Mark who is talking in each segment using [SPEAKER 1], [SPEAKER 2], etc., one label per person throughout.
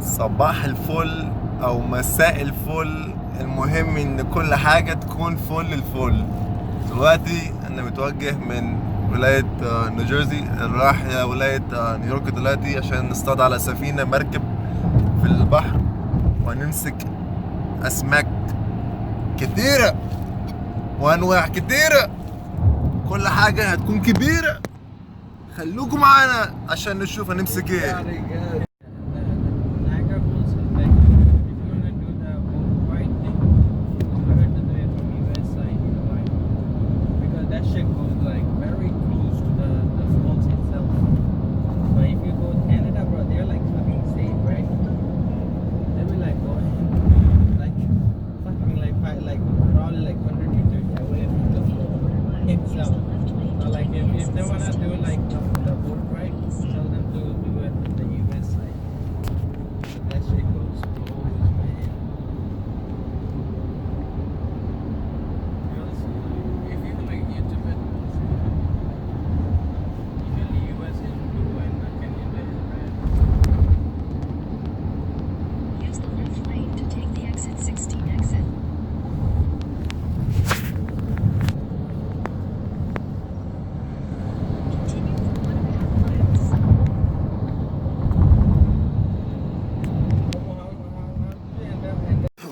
[SPEAKER 1] صباح الفل او مساء الفل، المهم ان كل حاجة تكون فل الفل. دلوقتي انا متوجه من ولاية نيوجيرسي رايح ولاية نيويورك دلوقتي عشان نصطاد على سفينة مركب في البحر ونمسك اسماك كتيرة وانواع كتيرة. كل حاجة هتكون كبيرة. خلوكم معانا عشان نشوف هنمسك ايه.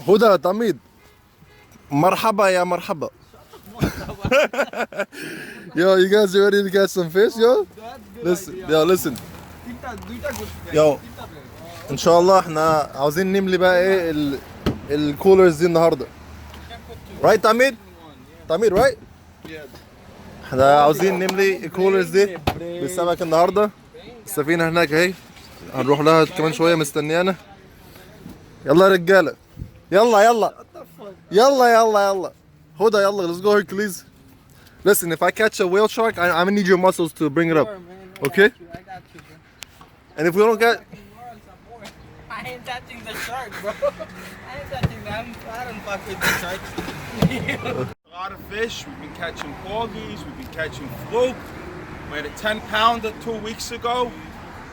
[SPEAKER 1] هدى تميد مرحبا يا مرحبا. Yo, you guys ready to catch some fish, yo? Listen. Yo, ان شاء الله احنا عاوزين نملي بقى ايه الكولرز دي النهارده. Right تميد right؟ احنا عاوزين نملي الكولرز دي بالسمك النهارده. السفينة هناك اهي، هنروح لها كمان شوية مستنيانا. يلا يا رجالة، يلا Hoda, yalla, let's go here, please. Listen, if I catch a whale shark, I'm gonna need your muscles to bring it up. Okay?
[SPEAKER 2] I got you, bro.
[SPEAKER 1] And if we don't get...
[SPEAKER 2] I ain't touching the shark, bro. I ain't touching them. I don't fuck with the sharks.
[SPEAKER 3] A lot of fish. We've been catching porgies. We've been catching fluke. We had a 10-pounder 2 weeks ago.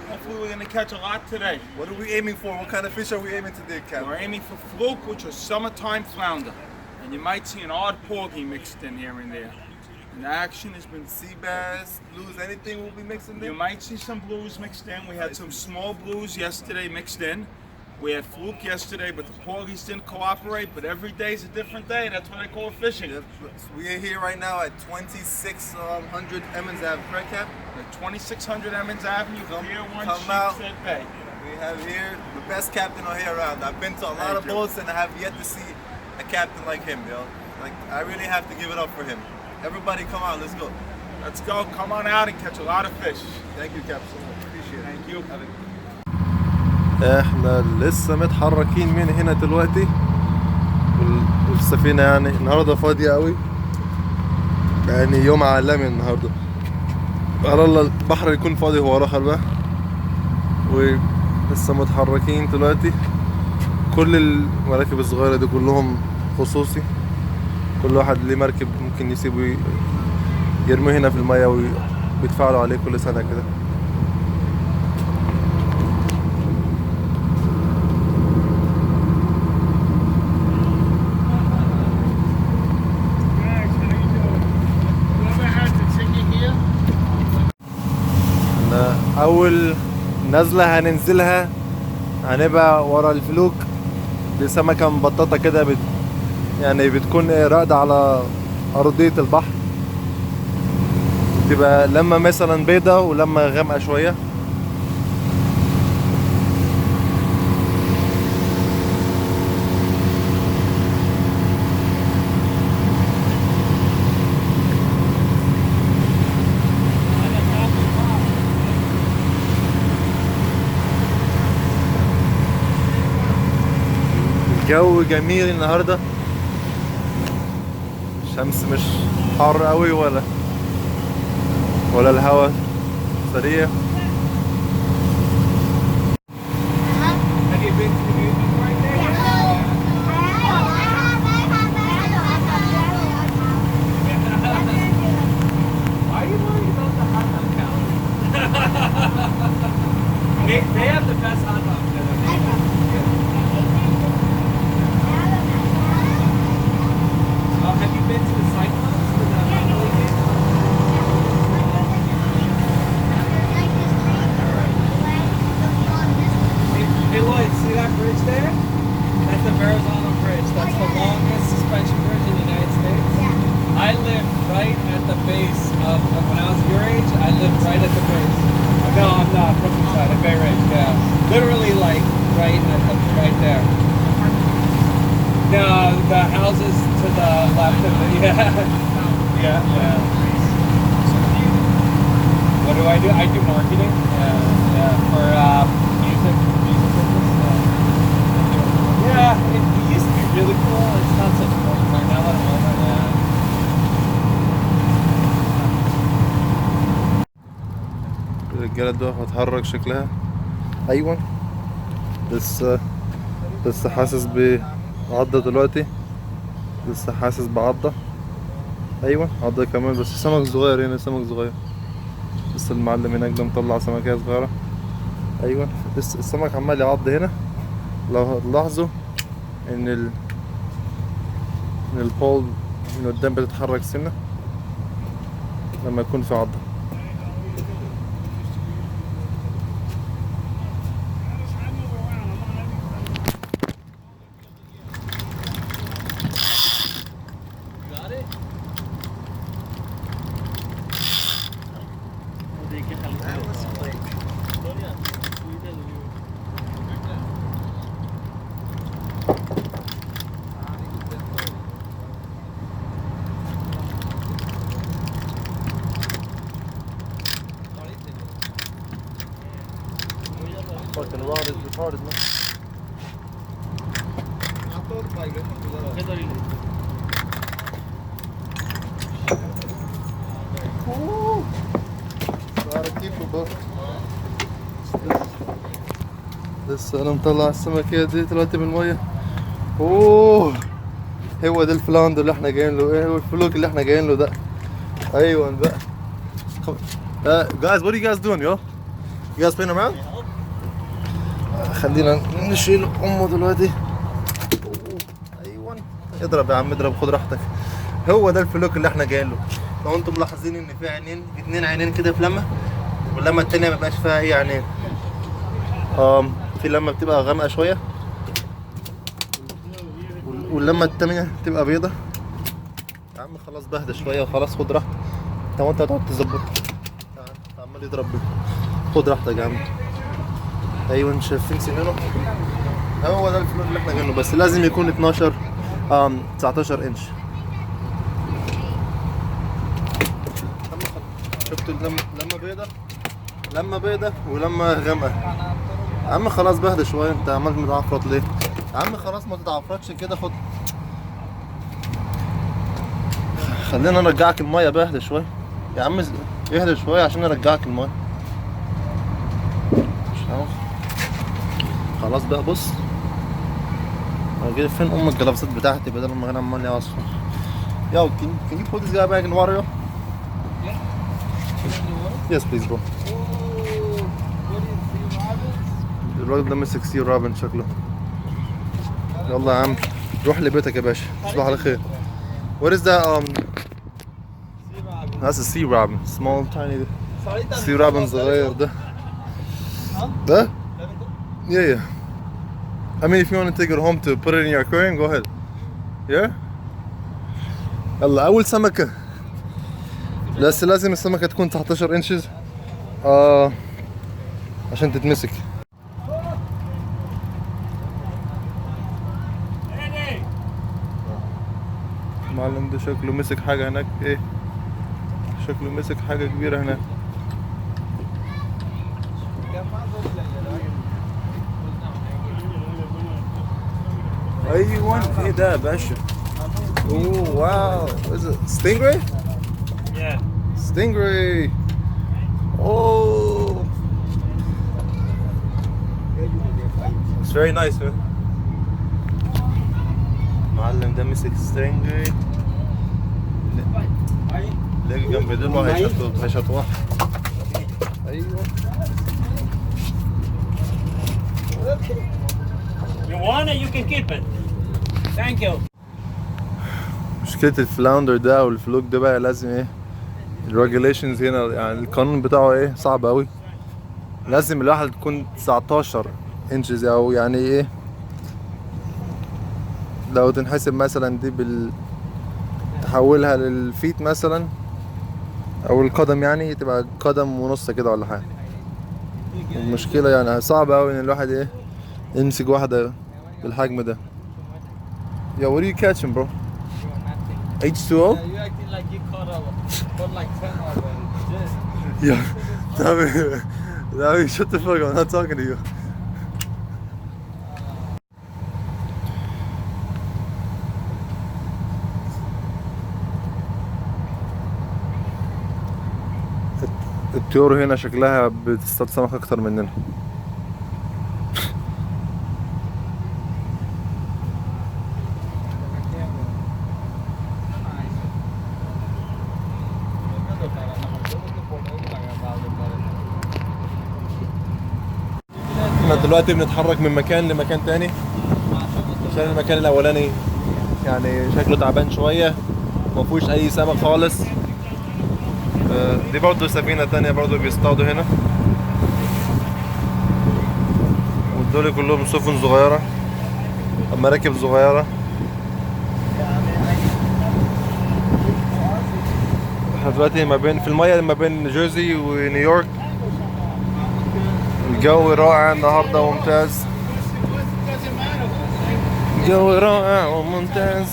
[SPEAKER 3] Hopefully we're gonna catch a lot today.
[SPEAKER 1] What are we aiming for? What kind of fish are we aiming today, Cap?
[SPEAKER 3] We're aiming for fluke, which are summertime flounder. And you might see an odd porgy mixed in here and there. And the action has been
[SPEAKER 1] Sea bass, blues, anything will be mixed in there?
[SPEAKER 3] You might see some blues mixed in. We had some small blues yesterday mixed in. We had fluke yesterday, but the porgies didn't cooperate. But every day is a different day. That's what I call fishing.
[SPEAKER 1] Yeah, we are here right now at 2600 Emmons Ave, correct, Cap?
[SPEAKER 3] At 2600 Emmons Avenue, Pier 1
[SPEAKER 1] come out.
[SPEAKER 3] Sheepshead Bay.
[SPEAKER 1] We have here the best captain on here around. I've been to a lot of boats and I have yet to see a captain like him, yo. Like, I really have to give it up for him. Everybody come out, let's go.
[SPEAKER 3] Let's go. Come on out and catch a lot of fish.
[SPEAKER 1] Thank you, Cap, so much. Appreciate it.
[SPEAKER 3] Thank you.
[SPEAKER 1] احنا لسه متحركين من هنا دلوقتي، والسفينة يعني النهارده فاضية قوي، يعني يوم عالمي النهارده. على الله البحر يكون فاضي هو راخر بقى، ولسه متحركين دلوقتي. كل المراكب الصغيرة دي كلهم خصوصي، كل واحد ليه مركب ممكن يسيبه يرميه هنا في المية ويدفعوا عليه كل سنة كده. أول نزلة هننزلها هنبقى ورا الفلوك. دي سمكة مبططة كده يعني بتكون راقدة على أرضية البحر، تبقى لما مثلا بيضة ولما غامقة شوية. الجو جميل النهارده، الشمس مش حار قوي ولا الهواء سريع.
[SPEAKER 2] They have the best hot dogs. that bridge there? That's the Verrazano Bridge. That's the longest suspension bridge in the United States. I lived right at the base of, when I was your age, I lived right at the base. No, I'm not. Brooklyn side, at Bay Ridge, yeah. Literally like right at the, right there. No, the houses to the left of it, yeah. What do? I do marketing. For music business. Yeah, it used to be really cool. It's not such a fun right now.
[SPEAKER 1] الرجالة دول هتحرك شكلها. أيوة. لسه حاسس بعضة دلوقتي. لسه حاسس بعضة. أيوة عضة كمان بس سمك صغير هنا سمك صغير. لسه المعلم هناك ده مطلع سمكية صغيرة. أيوة لسه السمك عمال يعض هنا. لو تلاحظوا إن البول من قدام بتتحرك سنة لما يكون في عضة. Fucking rod is retarded, man. Ooh. Gotta keep it, bro. لسه انا مطلع السمكية دي دلوقتي من المية. اوه هو ده الفلاندر اللي احنا جايين له. ايه هو الفلوك اللي احنا جايين له ده. ايوه بقى. Guys, what are you guys doing, yo? You guys playing around? خلينا نشيل امه دلوقتي. ايوه اضرب يا عم اضرب خد راحتك. هو ده الفلوك اللي احنا جايين له. لو انتم ملاحظين ان في عينين اتنين عينين كده في لمه واللمه التانيه مبقاش فيها اي عينين. في لمه بتبقى غامقه شويه واللمه التانيه بتبقى بيضه. يا عم خلاص بهدى شويه وخلاص خد راحتك. انت هتقعد تظبط عمال يضرب بيه. خد راحتك يا عم. ايوه انتوا شايفين سنينه. هو ده الفلوك اللي احنا جايينه بس لازم يكون 19 انش. شفتوا لما بيضة ولما غامقة. يا عم خلاص بهدى شوية انت عمال متعفرط ليه؟ يا عم خلاص ما تتعفرطش كده خد. خلينا نرجعك المية بهدى شوية. يا عم اهدى شوية عشان نرجعك المية. خلاص بقى بص. فين ام الجلافزات بتاعتي بدل ما انا عمال يعصف. Yo, can you put this guy back in the water, yo? Yes, please, bro. الراجل ده مسك سي رابن شكله. يلا يا عم روح لبيتك يا باشا. تصبح على خير. What is that? That's a sea robin. Small, tiny. Sea robin صغير ده. ده? Yeah. I mean, if you want to take it home to put it in your aquarium, go ahead. Yeah? يلا أول سمكة. بس لازم السمكة تكون 19 انشز عشان تتمسك. المعلم ده شكله مسك حاجة هناك. ايه شكله مسك حاجة كبيرة هناك. ايوه ايه ده يا باشا. اوه واو. Is it stingray?
[SPEAKER 2] Yeah.
[SPEAKER 1] Stingray. Oh. It's very nice, man. معلم ده مسك stingray. لاقي جنب ديله هيشطوح. ايوه.
[SPEAKER 2] You want it, you can keep it. Thank you.
[SPEAKER 1] مشكلة الفلاوندر ده والفلوك ده بقى لازم ايه الريجوليشنز هنا يعني القانون بتاعه ايه صعب اوي. لازم الواحد تكون 19 انشز او يعني ايه لو تنحسب مثلا دي تحولها للفيت مثلا او القدم، يعني تبقى قدم ونص كده ولا حاجه. المشكله يعني صعب قوي ان الواحد ايه يمسك واحده بالحجم ده. Yeah, what are you catching, bro? H2O?
[SPEAKER 2] Yeah, you acting like you caught like 10 already. Just.
[SPEAKER 1] Yeah. Davi, shut the fuck up. I'm not talking to you. الطيور هنا شكلها بتصطاد سمك اكتر مننا. احنا دلوقتي بنتحرك من مكان لمكان تاني عشان المكان الاولاني يعني شكله تعبان شويه، مفيهوش اي سمك خالص. دي برضه سفينه تانية برضه بيصطادوا هنا، ودول كلهم سفن صغيره، مراكب صغيره. احنا دلوقتي ما بين في الميه ما بين نيوجيرسي ونيويورك. الجو رائع النهارده وممتاز، الجو رائع وممتاز.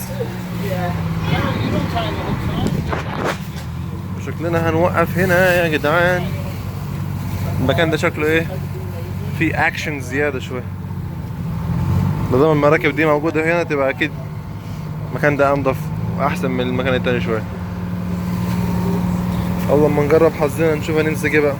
[SPEAKER 1] شكلنا هنوقف هنا يا جدعان. المكان ده شكله ايه؟ فيه اكشن زياده شويه. ما دام المراكب دي موجوده هنا تبقى اكيد المكان ده انضف واحسن من المكان التاني شويه. اول ما نجرب حظنا نشوف هنمسك ايه بقى.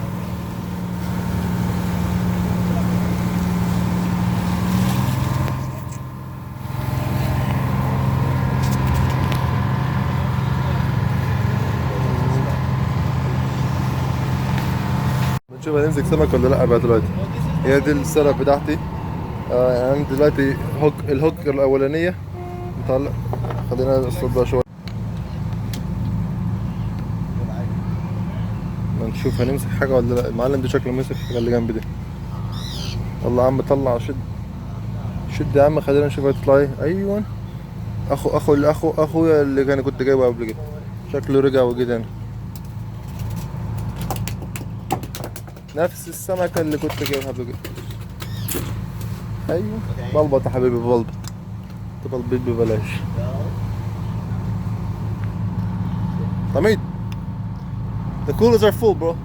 [SPEAKER 1] نشوف هنمسك سمك ولا لا بقى دلوقتي. هي دي السلة بتاعتي. يعني دلوقتي الهوك الاولانيه نطلع. خلينا نصطادها شويه نشوف هنمسك حاجه ولا لا. المعلم ده شكله مسك الحاجه اللي جنب دي. يلا يا عم طلع، شد يا عم، خلينا نشوف هتطلع ايه. ايوه اخويا اللي كنت جايبه قبل كده، شكله رجع وجه تاني. نفس السمكه اللي كنت جايبها قبل كده. ايوه بلبط يا حبيبي، بلبط. تبلبط ببلاش. حميد the coolers are full bro.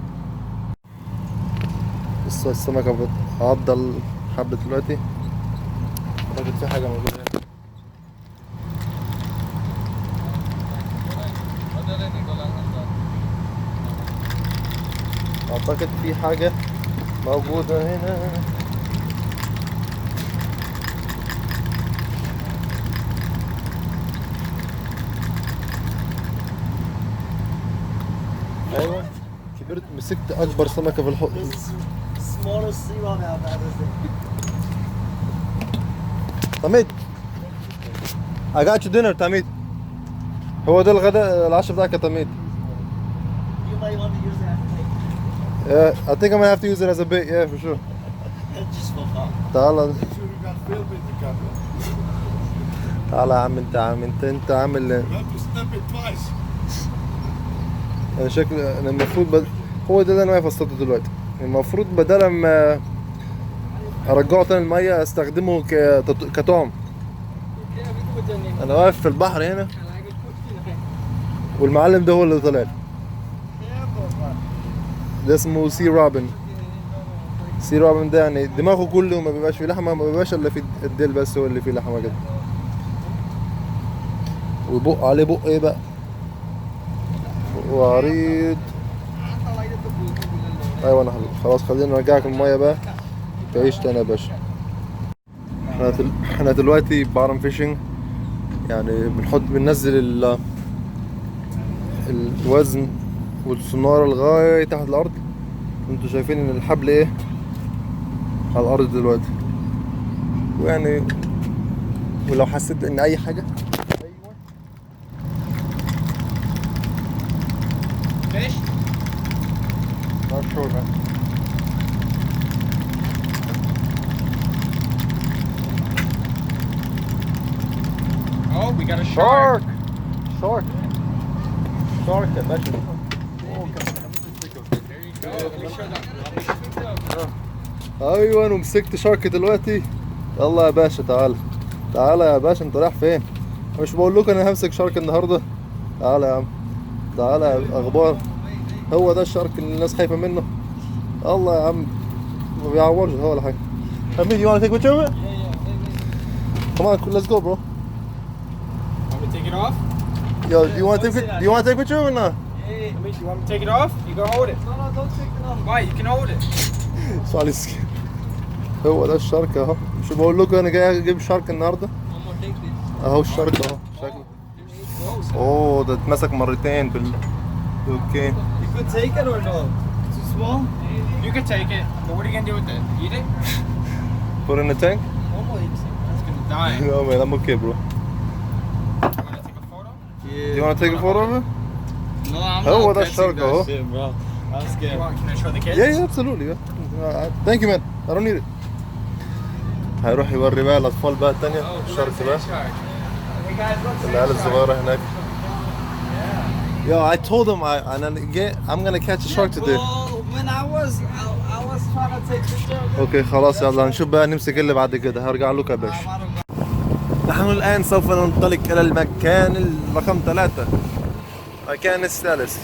[SPEAKER 1] لسه السمكة بتعضل حبة دلوقتي. اعتقد في حاجة موجودة هنا. اعتقد في حاجة موجودة هنا. ايوه كبرت، مسكت اكبر سمكة في الحوض. تميد I got you dinner تميد. هو ده الغداء العشاء بتاعك يا تميد.
[SPEAKER 4] You might want to use it as a bait.
[SPEAKER 1] Yeah, I think I'm gonna have to use it as a bait. Yeah, for sure.
[SPEAKER 4] Just for fun.
[SPEAKER 1] تعال تعال يا عم. انت عامل انا شكل انا المفروض هو ده اللي انا واقف اصطاده دلوقتي. المفروض بدل ما ارجعه تاني الميه استخدمه كطعم. انا واقف في البحر هنا والمعلم ده هو اللي طلع لي. ده اسمه سي روبن. سي روبن ده يعني دماغه كله ما بيبقاش فيه لحمه، ما بيبقاش الا في الديل بس هو اللي فيه لحمه كده. ويبق عليه بق ايه بقى، وعريض. ايوه انا خلاص خلينا نرجعك الميه بقى تعيش تاني يا باشا. احنا دلوقتي بارم فيشنج، يعني بننزل الوزن والسنارة لغاية تحت الأرض. انتوا شايفين ان الحبل ايه على الأرض دلوقتي. ويعني ولو حسيت ان اي حاجة
[SPEAKER 2] Fish?
[SPEAKER 1] Not sure man.
[SPEAKER 2] We got a shark.
[SPEAKER 1] Shark يا باشا.
[SPEAKER 2] There you go. Let me show that.
[SPEAKER 1] ايوه ومسكت شارك دلوقتي. يلا يا باشا تعالى تعالى يا باشا، انت رايح فين؟ مش بقول لكم انا همسك شارك النهارده؟ تعالى يا عم تعالى يا اخبار. هو ده الشارك اللي الناس خايفه منه؟ الله يا عم ما بيعورش هو ولا حاجه. Hamid, you wanna take a picture of it? Come on, let's go, bro.
[SPEAKER 2] Want me to take it off?
[SPEAKER 1] Yo, do you wanna take a picture of it now?
[SPEAKER 2] Amish, you want me to take it off? You can hold it.
[SPEAKER 4] No, don't take it off.
[SPEAKER 2] Why? You can hold it.
[SPEAKER 1] صار لي سكين. هو ده الشارك اهو. شو بقول لكم انا جاي اجيب شارك النهارده؟
[SPEAKER 2] I'm gonna take this.
[SPEAKER 1] اهو الشارك اهو شكله. اوه ده اتمسك مرتين اوكي.
[SPEAKER 4] You could take it or no? It's too small?
[SPEAKER 2] You can take it, but what are you gonna do with it? Eat it?
[SPEAKER 1] Put in the tank?
[SPEAKER 4] Momo eats it.
[SPEAKER 2] It's gonna die.
[SPEAKER 1] No man, I'm okay, bro.
[SPEAKER 2] You wanna take a photo?
[SPEAKER 4] Yeah.
[SPEAKER 1] You wanna take a photo of it?
[SPEAKER 4] No, I'm
[SPEAKER 1] Oh,
[SPEAKER 4] not
[SPEAKER 1] that's
[SPEAKER 4] catching
[SPEAKER 1] shark,
[SPEAKER 4] that
[SPEAKER 1] oh.
[SPEAKER 4] shit, bro. I'm scared.
[SPEAKER 2] Can I show the kids?
[SPEAKER 1] Yeah, absolutely. Yeah. Thank you, man. I don't need it. هيروح يوري بقى الأطفال بقى التانية
[SPEAKER 2] Oh,
[SPEAKER 1] الشارك
[SPEAKER 2] look,
[SPEAKER 1] بقى.
[SPEAKER 2] shark. Hey guys, look.
[SPEAKER 1] العيال الصغيرة هناك. Yo, I told him I'm gonna catch a shark today.
[SPEAKER 4] Well, when I was trying to take pictures.
[SPEAKER 1] اوكي خلاص يلا نشوف بقى نمسك اللي بعد كده. هرجع لك يا باشا. نحن الآن سوف ننطلق إلى المكان رقم 3. المكان الثالث.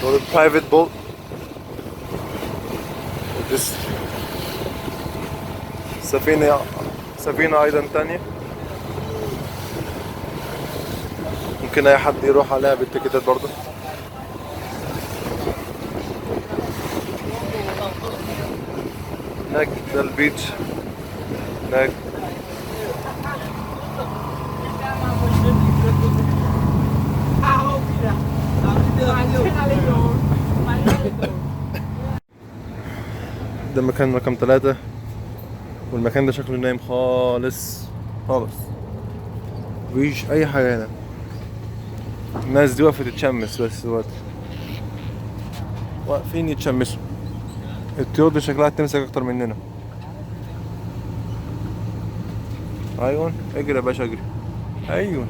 [SPEAKER 1] So the private boat. This سفينة أيضا تانية. ممكن أي حد يروح عليها بالتيكيتات برضه. هناك ده البيتش هناك. ده مكان رقم 3 والمكان ده شكله نايم خالص خالص، مفيش أي حاجة هنا. الناس دي وقفت تتشمس بس دلوقتي واقفين يتشمسوا. الطيور دي شكلها تمسك أكتر مننا. أيوة اجري يا باشا اجري. أيوة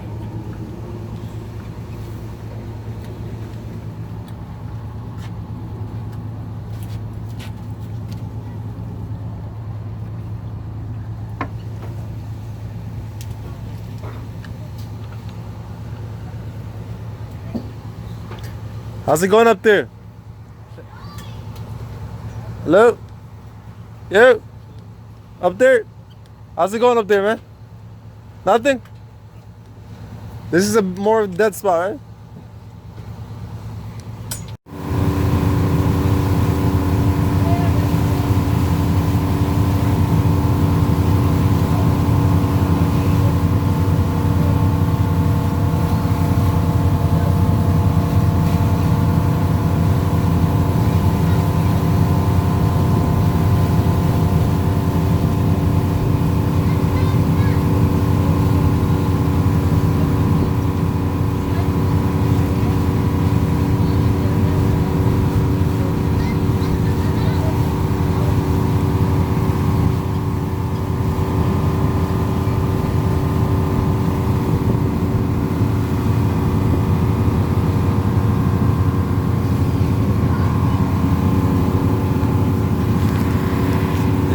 [SPEAKER 1] How's it going up there? Hello? Yo? Up there? How's it going up there, man? Nothing? This is a more dead spot, right?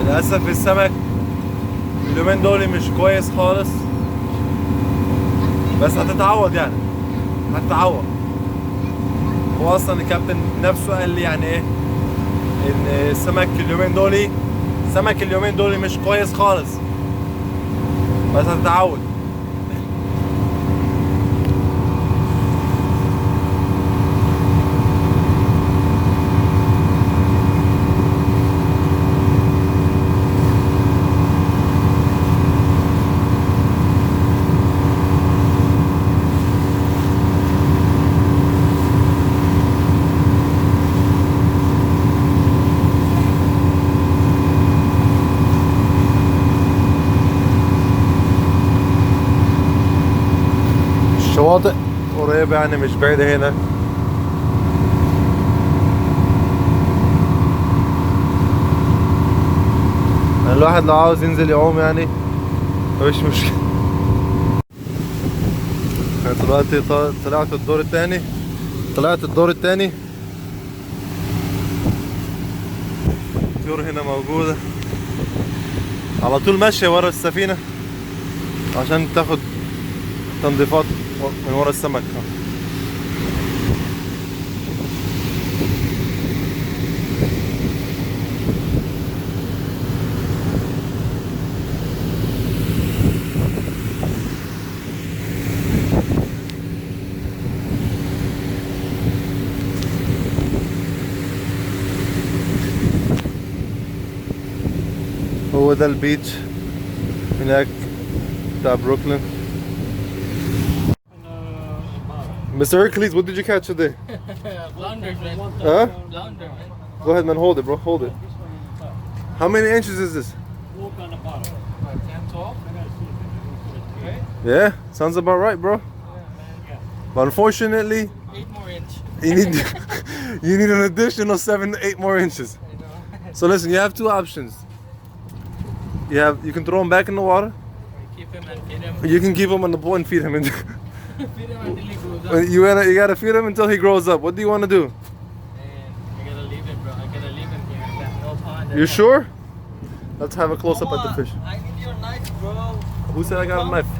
[SPEAKER 1] للأسف السمك اليومين دول مش كويس خالص، بس هتتعوض يعني هتتعوض. هو أصلا الكابتن نفسه قال لي يعني إيه إن السمك اليومين دول مش كويس خالص، بس هتتعود. شواطئ قريبة يعني مش بعيدة هنا. يعني الواحد لو عاوز ينزل يعوم يعني مفيش مشكلة. أنا دلوقتي طلعت الدور التاني. الطيور هنا موجودة على طول ماشية ورا السفينة عشان تاخد تنظيفات من ورا السمك. هو ده البيتش هناك بتاع بروكلين. Mr. Hercules, what did you catch today?
[SPEAKER 2] Flounder, man.
[SPEAKER 1] Huh?
[SPEAKER 2] Flounder, man.
[SPEAKER 1] Go ahead, man. Hold it, bro. Hold it. How many inches is this?
[SPEAKER 2] What, 10, 12? Right?
[SPEAKER 1] Yeah, sounds about right, bro. But unfortunately,
[SPEAKER 2] 8 more inch.
[SPEAKER 1] you need an additional 7 to 8 more inches. So listen, you have two options. You can throw him back in the water.
[SPEAKER 2] Keep him and feed him.
[SPEAKER 1] You can keep him on the boat and feed him.
[SPEAKER 2] Feed him until he grows up.
[SPEAKER 1] You gotta feed him until he grows up. What do you want to do?
[SPEAKER 2] And I gotta leave him, bro. I gotta leave him here. There's no pond.
[SPEAKER 1] You sure? Let's have a close up at the fish.
[SPEAKER 2] I need your knife, bro.
[SPEAKER 1] Who said I got a knife?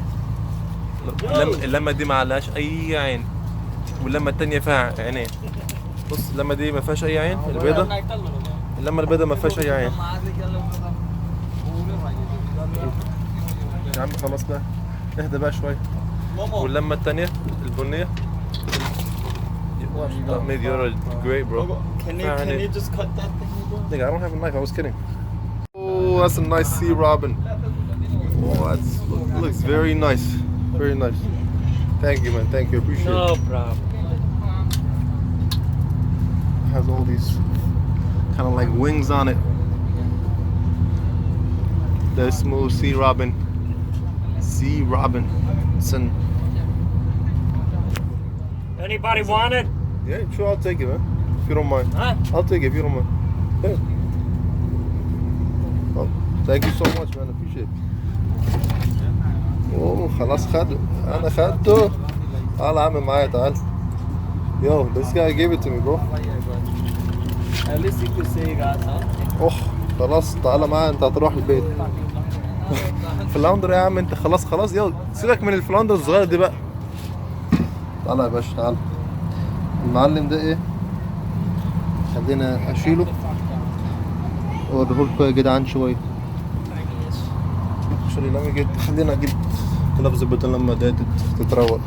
[SPEAKER 1] اللمة دي ما عليهاش أي عين واللمة التانية فيها عينين. بص اللمة دي ما فيهاش أي عين البيضة. اللمة البيضة ما فيهاش أي عين. يا عم خلاص بقى اهدى بقى شوية. واللمة التانية البنية. That made the other great, bro.
[SPEAKER 4] Can you just cut that thing, bro?
[SPEAKER 1] Nigga, I don't have a knife. I was kidding. Oh, that's a nice sea robin. Oh, that looks very nice. Very nice. Thank you, man. Thank you. Appreciate
[SPEAKER 2] No
[SPEAKER 1] it.
[SPEAKER 2] problem.
[SPEAKER 1] Has all these kind of like wings on it. The smooth sea robin. Sea robin.
[SPEAKER 2] Anybody want it?
[SPEAKER 1] Yeah, sure. I'll take it, man. If you don't mind.
[SPEAKER 2] Huh?
[SPEAKER 1] I'll take it if you don't mind. Yeah. Oh, thank you so much, man. I appreciate it. اوه خلاص خده انا خدته. تعال يا عم معايا تعال. Yo, this guy gave it to me, bro.
[SPEAKER 4] At least you could say you got something.
[SPEAKER 1] خلاص تعال معايا انت هتروح البيت. فلاندر يا عم انت خلاص يلا سيبك من الفلاندر الصغير دي بقى. تعال يا باشا تعال. المعلم ده ايه؟ خلينا اشيله اوريهولكوا يا جدعان شويه. خلينا اجيب كلابز البطن لما ده تتروق.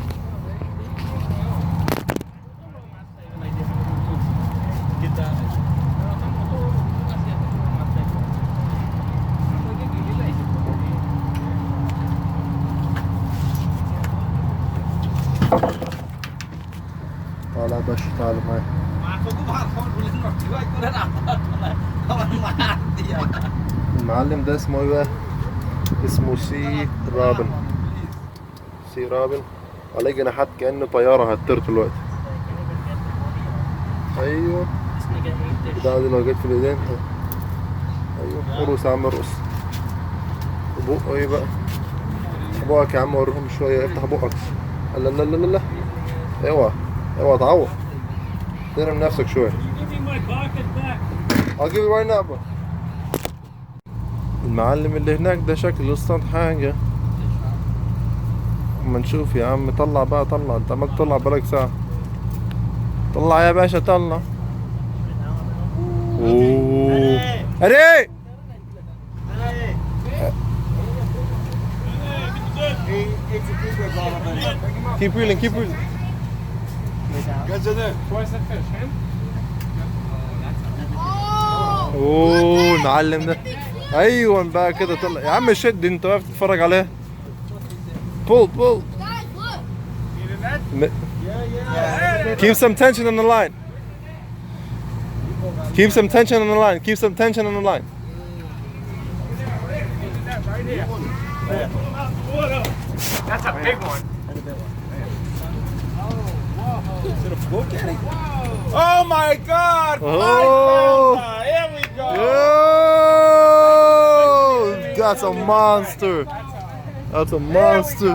[SPEAKER 1] تعال يا باشا تعال معايا. المعلم ده اسمه ايه بقى؟ اسمه سي رابن. سي رابن عليه جناحات كأنه طيارة هتطير دلوقتي. ايوه ده دي لو جت في الايدين. ايوه ارقص يا عم ارقص. بقه ايه بقى؟ بقك يا عم وريهم شوية. افتح بقك. لا لا لا لا اوعى تعوق. ترم نفسك شوية. I'll give it right now bro. المعلم اللي هناك ده شكله اصطاد حاجة. اما نشوف يا عم. طلع بقى طلع. انت عمال تطلع بالك ساعة. طلع يا باشا طلع. اوه اري. Keep reeling. اوه المعلم ده. ايوه بقى كده طلع يا عم. شد انت واقف تتفرج عليه. pull keep some tension on the line. Keep some tension on the line.
[SPEAKER 2] That's a big one.
[SPEAKER 3] Go get it. Oh my God!
[SPEAKER 1] Oh.
[SPEAKER 3] Here we go.
[SPEAKER 1] Yo! That's a monster. That's a monster.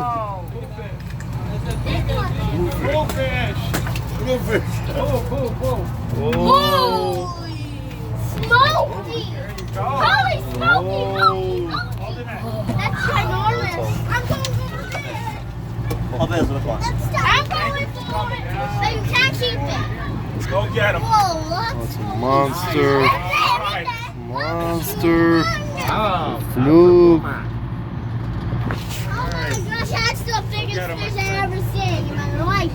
[SPEAKER 3] Bluefish. Bluefish.
[SPEAKER 1] Oh.
[SPEAKER 5] Holy smoky! Holy smoky! That's ginormous. I'm going for
[SPEAKER 4] How big is this one?
[SPEAKER 5] I'm going for it. But you can't keep it.
[SPEAKER 3] Go get him.
[SPEAKER 5] Whoa, look.
[SPEAKER 1] That's a monster. Monster. Fluke.
[SPEAKER 5] Oh my gosh, that's the biggest fish I've ever seen in my life.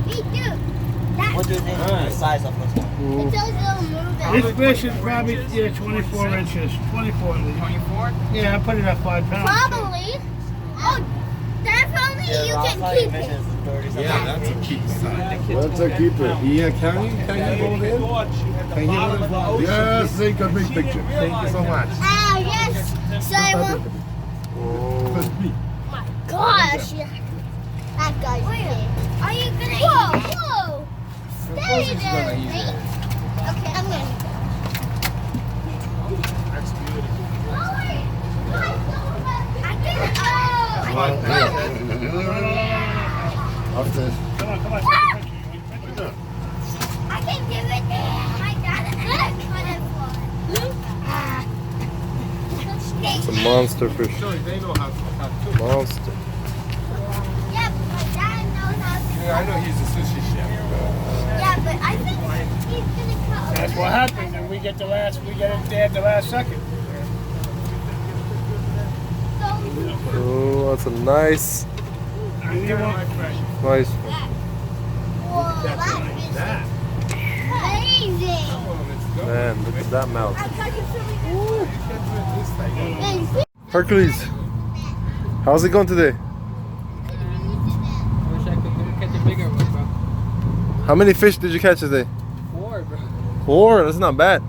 [SPEAKER 5] Me too.
[SPEAKER 4] What do you think the size of this one?
[SPEAKER 5] It does little moving.
[SPEAKER 6] This fish is probably 24 inches. 24 at least.
[SPEAKER 2] 24?
[SPEAKER 6] Yeah, I put it at 5 pounds.
[SPEAKER 5] Probably. Oh, definitely you can keep it.
[SPEAKER 3] Yeah, that's a keep sign.
[SPEAKER 7] That's a keeper. Yeah, can you hold in? Can you hold in? Yes, take a big picture. Thank you so much.
[SPEAKER 5] Ah, yes, Simon.
[SPEAKER 7] Oh.
[SPEAKER 5] My gosh. That guy's big. Are you gonna eat? Whoa. Stay there, mate. Okay, I'm gonna eat that.
[SPEAKER 3] That's beautiful.
[SPEAKER 5] Oh, wait. I can,
[SPEAKER 7] After.
[SPEAKER 6] Come on, come on.
[SPEAKER 5] I can give it there. I got it.
[SPEAKER 1] It's a monster fish.
[SPEAKER 3] They know how to cook.
[SPEAKER 1] Monster.
[SPEAKER 5] Yeah, but my dad knows how to.
[SPEAKER 3] Yeah, I know he's a sushi chef.
[SPEAKER 5] Yeah, but I think he's gonna cut.
[SPEAKER 6] That's what happens, and we get it there at the last second.
[SPEAKER 1] Oh, that's a nice. Nice.
[SPEAKER 5] Whoa, that's amazing.
[SPEAKER 1] Man, look at that mouth.
[SPEAKER 5] Ooh.
[SPEAKER 1] Hercules, how's it going today?
[SPEAKER 2] Wish I could catch a bigger one, bro.
[SPEAKER 1] How many fish did you catch today?
[SPEAKER 2] 4, bro.
[SPEAKER 1] 4? That's not bad.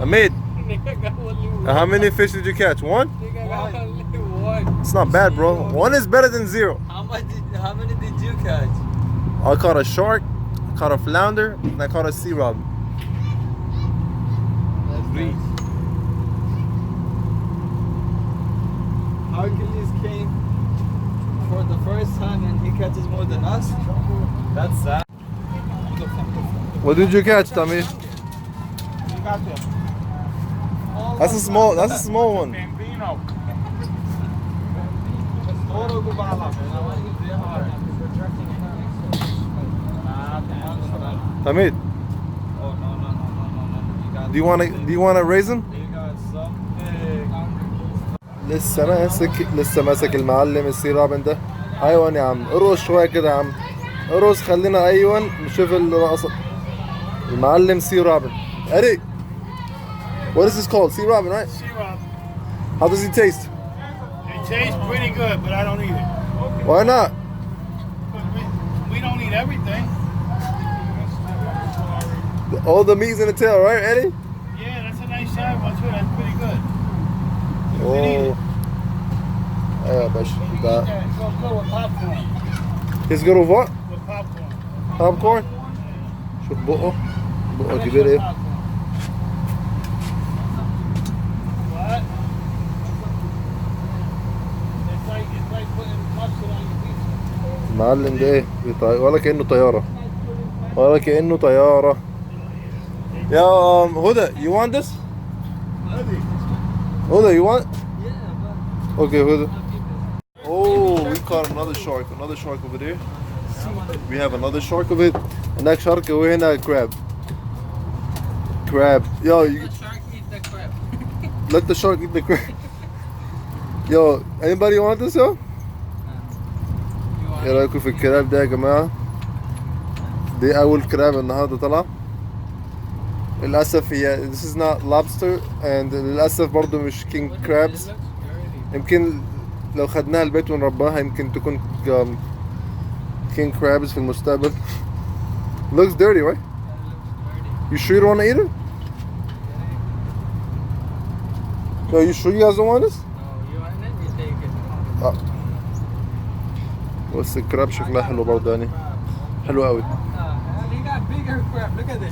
[SPEAKER 1] Ahmed,
[SPEAKER 2] Nigga got only one.
[SPEAKER 1] how many fish did you catch? 1?
[SPEAKER 2] Nigga got only 1.
[SPEAKER 1] It's not bad, bro. 1 is better than 0.
[SPEAKER 2] How many did you catch?
[SPEAKER 1] I caught a shark, I caught a flounder, and I caught a sea robin.
[SPEAKER 2] That's nice. Hercules came for the first time and he catches more than us. That's sad.
[SPEAKER 1] What did you catch, Tommy?
[SPEAKER 3] You got this.
[SPEAKER 1] That's a small one.
[SPEAKER 3] Bambino. Toro Gubala.
[SPEAKER 1] Tamid,
[SPEAKER 2] Oh no. You got
[SPEAKER 1] do you wanna raise him?
[SPEAKER 2] You got some big.
[SPEAKER 1] لسه ماسك المعلم السي رابن ده. ايوه يا عم، ارقص شويه كده يا عم. ارقص خلينا ايوه نشوف الرقصه. المعلم سي رابن. Eddie, what is this called? Sea robin, right?
[SPEAKER 6] Sea robin.
[SPEAKER 1] How does he taste?
[SPEAKER 6] It tastes pretty good, but I don't eat it.
[SPEAKER 1] Why not?
[SPEAKER 6] We don't eat everything.
[SPEAKER 1] All the meat's in the tail, right, Eddie?
[SPEAKER 6] Yeah, that's a nice size one too. That's pretty good.
[SPEAKER 1] Oh. ايوه يا باشا. ده
[SPEAKER 6] Yeah, it goes good with popcorn.
[SPEAKER 1] He's good with what?
[SPEAKER 6] With popcorn.
[SPEAKER 1] Popcorn? شوف بقه. بقه كبير ايه؟
[SPEAKER 6] Popcorn. What? It's like putting mustard on your pizza.
[SPEAKER 1] المعلم ده ايه؟ ولا كأنه طيارة. ولا كأنه طيارة. يا هدى, you want this? Huda, you want? Okay, Huda. Oh, we caught another shark over there. We have another shark over it. هناك shark وهنا crab. Yo, you,
[SPEAKER 2] Shark eat the crab.
[SPEAKER 1] let the shark eat the crab. Yo, anybody want this, yo? ايه رايكم في الكراب ده يا جماعة؟ دي أول كراب النهاردة طلع. للأسف هي this is not lobster and للأسف برضو مش king crabs. يمكن لو خدناها البيت ونرباها يمكن تكون king crabs في المستقبل. Looks dirty, right? You sure you don't want to eat it? Yo, you sure you guys don't want this?
[SPEAKER 2] No, you want it? You take it.
[SPEAKER 1] بس الكراب شكلها حلو برضه يعني. حلو قوي.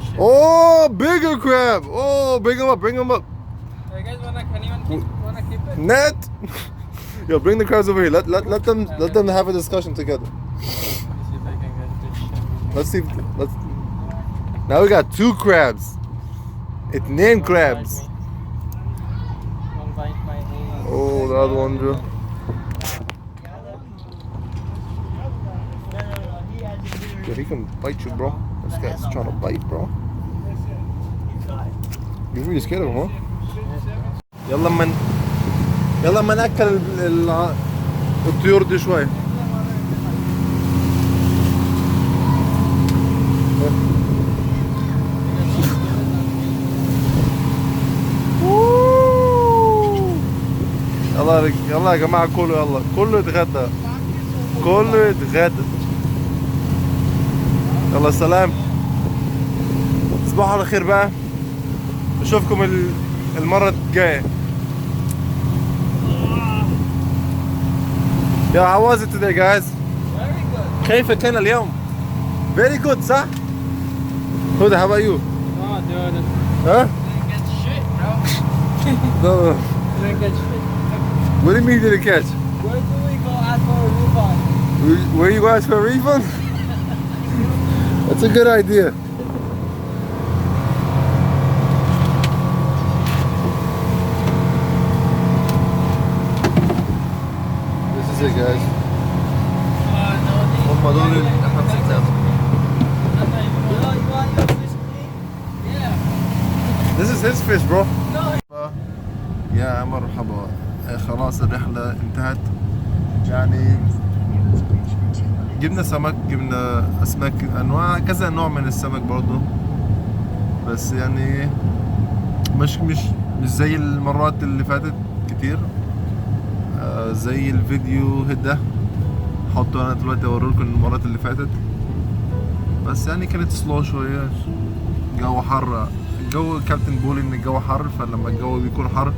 [SPEAKER 2] that shit.
[SPEAKER 1] Oh, bigger crab. Oh, bring him up, bring him up.
[SPEAKER 2] Hey guys, wanna keep it?
[SPEAKER 1] Net. Yo, bring the crabs over here. Let them have a discussion together.
[SPEAKER 2] Let me see if I can get a good shot.
[SPEAKER 1] Let's see. Now we got 2 crabs. It's named crabs.
[SPEAKER 2] Don't bite my hand.
[SPEAKER 1] Oh, the other one, bro. Yeah, he can bite you, bro. This guy's trying to bite, bro. You're really scared of him, huh? يلا ما ناكل الطيور دي شوي. يلا يا جماعة كله كله يتغدى. كله يتغدى. يلا سلام. تصبحوا على خير بقى. نشوفكم المرة الجاية. Yeah, how was it today, guys?
[SPEAKER 2] Very good.
[SPEAKER 1] كيف كان اليوم؟ Very good, صح؟ Huda, how about you?
[SPEAKER 2] Oh, dude.
[SPEAKER 1] Huh?
[SPEAKER 2] Didn't get shit, bro.
[SPEAKER 1] No.
[SPEAKER 2] Didn't get shit.
[SPEAKER 1] What do you mean you didn't catch?
[SPEAKER 2] Where do we go ask for a refund?
[SPEAKER 1] Where you guys for a refund? That's a good idea. This is it, guys. هم دول اللي احنا مسكناهم. This is his fish, bro. يا مرحبا. خلاص الرحلة انتهت. يعني جبنا سمك، جبنا اسماك، انواع كذا نوع من السمك برضو، بس يعني مش زي المرات اللي فاتت كتير. زي الفيديو ده حطه انا دلوقتي اوريلكم المرات اللي فاتت، بس يعني كانت سلو شويه. جو حر، الجو كابتن بيقول ان الجو حر، فلما الجو بيكون حر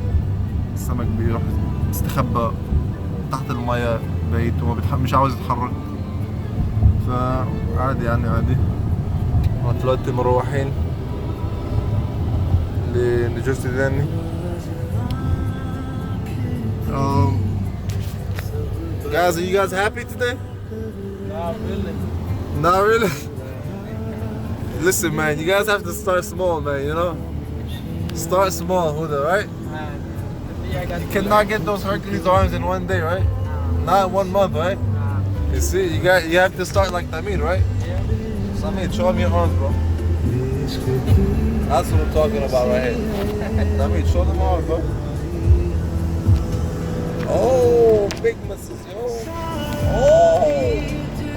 [SPEAKER 1] السمك بيروح يستخبى تحت الميه بعيد مش عاوز يتحرك، فعادي يعني عادي. احنا دلوقتي مروحين لنيوجيرسي تاني. Guys, are you guys happy today?
[SPEAKER 2] Not really.
[SPEAKER 1] Not really? Listen, man, you guys have to start small, man, you know? Start small, Huda, right? You cannot get those Hercules arms in one day, right? Not in 1 month, right? You see, you have to start like Tamir, right?
[SPEAKER 2] Yeah.
[SPEAKER 1] Tamir, show me your arms, bro. That's what I'm talking about right here. Tamir, show them arms, bro. Oh, big muscles, yo.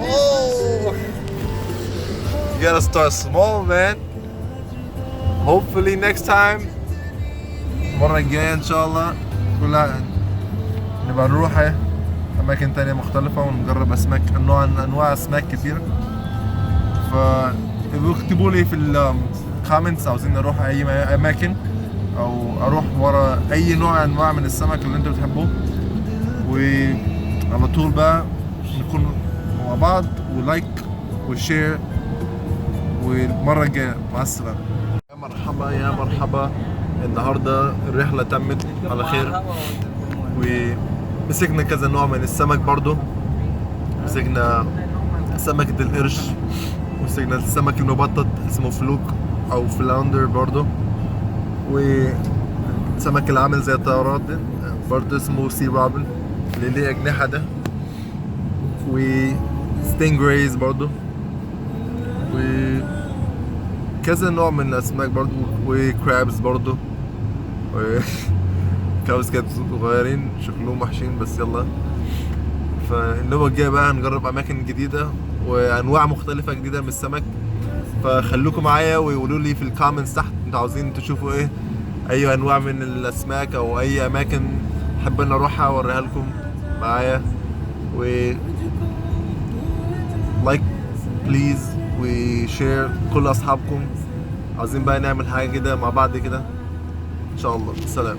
[SPEAKER 1] Oh. You gotta start small, man. Hopefully next time المرة الجاية إن شاء الله كلها نبقى نروح أماكن تانية مختلفة ونجرب أسماك، أنواع أسماك كتير. فاكتبوا لي في الكومنتس عاوزين أروح أي أماكن أو أروح ورا أي أنواع من السمك اللي أنتوا بتحبوه، وعلى طول بقى نكون مع بعض ولايك وشير. والمرة الجاية مع السلامة. يا مرحبا يا مرحبا. النهاردة الرحلة تمت على خير، ومسكنا كذا نوع من السمك برضو. مسكنا سمكة القرش، مسكنا السمك المبطط اسمه فلوك أو فلاوندر برضو، وسمك العامل زي الطيارات ده برضو اسمه سي روبن اللي ليه أجنحة ده، وستينجريز برضو، وكذا نوع من الأسماك برضو، وكرابز برضو. كرابز كانت صغيرين شكلهم وحشين، بس يلا. فالنوبة الجاية بقى هنجرب أماكن جديدة وأنواع مختلفة جديدة من السمك، فخلوكم معايا ويقولوا لي في الكومنتس تحت انتوا عاوزين تشوفوا ايه، أي أنواع من الأسماك أو أي أماكن حابين أروحها أوريها لكم معايا. و لايك بليز وشير كل أصحابكم. عاوزين بقى نعمل حاجة كده مع بعض كده إن شاء الله. سلام.